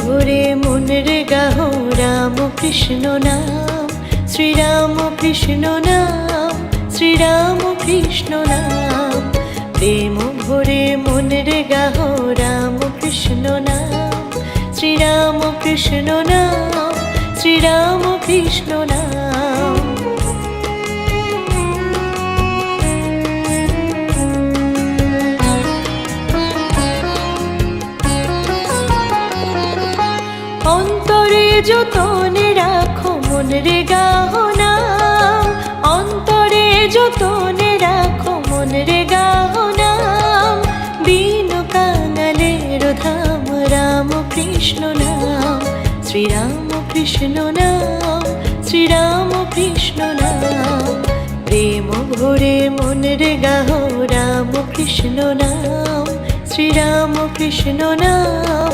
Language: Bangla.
ভরে মন রে গাহো রাম কৃষ্ণ নাম, শ্রীরাম কৃষ্ণ নাম, শ্রীরাম কৃষ্ণ নাম। প্রেম ভরে মন রে গাহো রাম কৃষ্ণ নাম, শ্রীরাম কৃষ্ণ নাম, শ্রীরাম কৃষ্ণ নাম। অন্তরে যতনে রাখো মন রে গাহো নাম, অন্তরে যতনে রাখো মন রে গাহো নাম। বিন কাঙালের ধাম রাম কৃষ্ণ নাম, শ্রীরাম কৃষ্ণ নাম, শ্রীরাম কৃষ্ণ নাম। প্রেম ভরে মন রে গাহো রাম কৃষ্ণ নাম, শ্রীরাম কৃষ্ণ নাম,